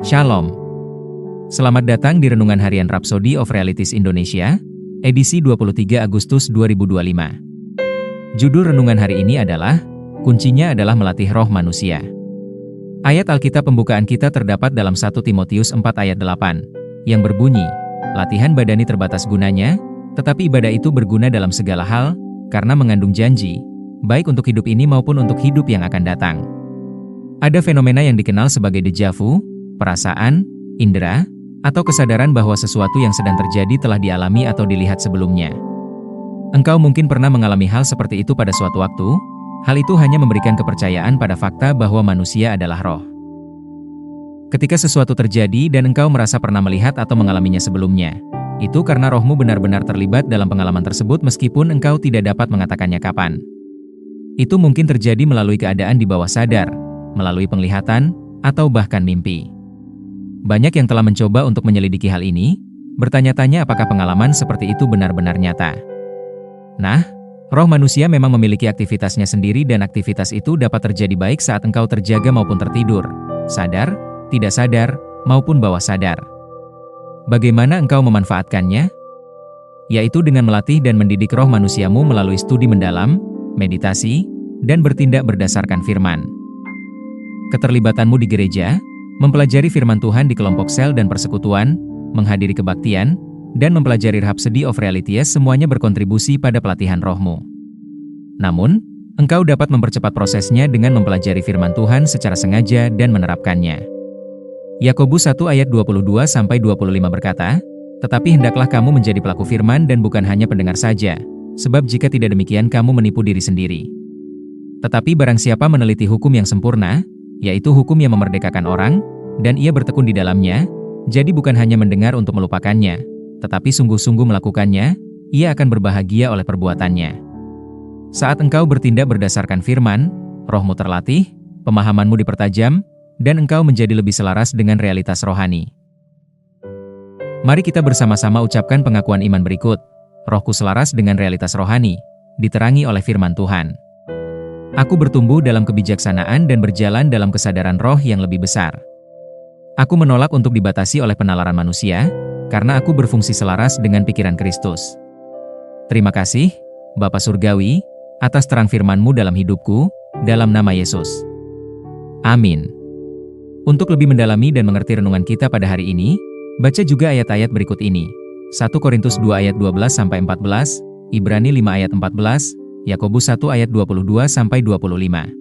Shalom. Selamat datang di Renungan Harian Rhapsody of Realities Indonesia, edisi 23 Agustus 2025. Judul renungan hari ini adalah, Kuncinya adalah melatih roh manusia. Ayat Alkitab pembukaan kita terdapat dalam 1 Timotius 4 ayat 8, yang berbunyi, latihan badani terbatas gunanya, tetapi ibadah itu berguna dalam segala hal, karena mengandung janji, baik untuk hidup ini maupun untuk hidup yang akan datang. Ada fenomena yang dikenal sebagai déjà vu, perasaan, indera, atau kesadaran bahwa sesuatu yang sedang terjadi telah dialami atau dilihat sebelumnya. Engkau mungkin pernah mengalami hal seperti itu pada suatu waktu. Hal itu hanya memberikan kepercayaan pada fakta bahwa manusia adalah roh. Ketika sesuatu terjadi dan engkau merasa pernah melihat atau mengalaminya sebelumnya, itu karena rohmu benar-benar terlibat dalam pengalaman tersebut meskipun engkau tidak dapat mengatakannya kapan. Itu mungkin terjadi melalui keadaan di bawah sadar, melalui penglihatan, atau bahkan mimpi. Banyak yang telah mencoba untuk menyelidiki hal ini, bertanya-tanya apakah pengalaman seperti itu benar-benar nyata. Nah, roh manusia memang memiliki aktivitasnya sendiri dan aktivitas itu dapat terjadi baik saat engkau terjaga maupun tertidur, sadar, tidak sadar, maupun bawah sadar. Bagaimana engkau memanfaatkannya? Yaitu dengan melatih dan mendidik roh manusiamu melalui studi mendalam, meditasi, dan bertindak berdasarkan firman. Keterlibatanmu di gereja, mempelajari firman Tuhan di kelompok sel dan persekutuan, menghadiri kebaktian, dan mempelajari Rhapsody of Realities semuanya berkontribusi pada pelatihan rohmu. Namun, engkau dapat mempercepat prosesnya dengan mempelajari firman Tuhan secara sengaja dan menerapkannya. Yakobus 1 ayat 22-25 berkata, "Tetapi hendaklah kamu menjadi pelaku firman dan bukan hanya pendengar saja, sebab jika tidak demikian kamu menipu diri sendiri. Tetapi barang siapa meneliti hukum yang sempurna, yaitu hukum yang memerdekakan orang, dan ia bertekun di dalamnya, jadi bukan hanya mendengar untuk melupakannya, tetapi sungguh-sungguh melakukannya, ia akan berbahagia oleh perbuatannya." Saat engkau bertindak berdasarkan firman, rohmu terlatih, pemahamanmu dipertajam, dan engkau menjadi lebih selaras dengan realitas rohani. Mari kita bersama-sama ucapkan pengakuan iman berikut. Rohku selaras dengan realitas rohani, diterangi oleh firman Tuhan. Aku bertumbuh dalam kebijaksanaan dan berjalan dalam kesadaran roh yang lebih besar. Aku menolak untuk dibatasi oleh penalaran manusia, karena aku berfungsi selaras dengan pikiran Kristus. Terima kasih, Bapa Surgawi, atas terang firman-Mu dalam hidupku, dalam nama Yesus. Amin. Untuk lebih mendalami dan mengerti renungan kita pada hari ini, baca juga ayat-ayat berikut ini. 1 Korintus 2 ayat 12-14, Ibrani 5 ayat 14, Yakobus 1 ayat 22-25.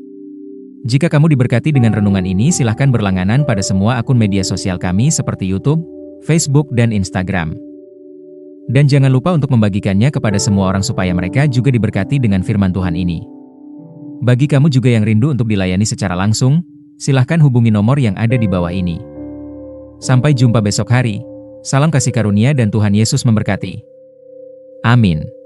Jika kamu diberkati dengan renungan ini, silahkan berlangganan pada semua akun media sosial kami seperti YouTube, Facebook, dan Instagram. Dan jangan lupa untuk membagikannya kepada semua orang supaya mereka juga diberkati dengan firman Tuhan ini. Bagi kamu juga yang rindu untuk dilayani secara langsung, silahkan hubungi nomor yang ada di bawah ini. Sampai jumpa besok hari. Salam kasih karunia dan Tuhan Yesus memberkati. Amin.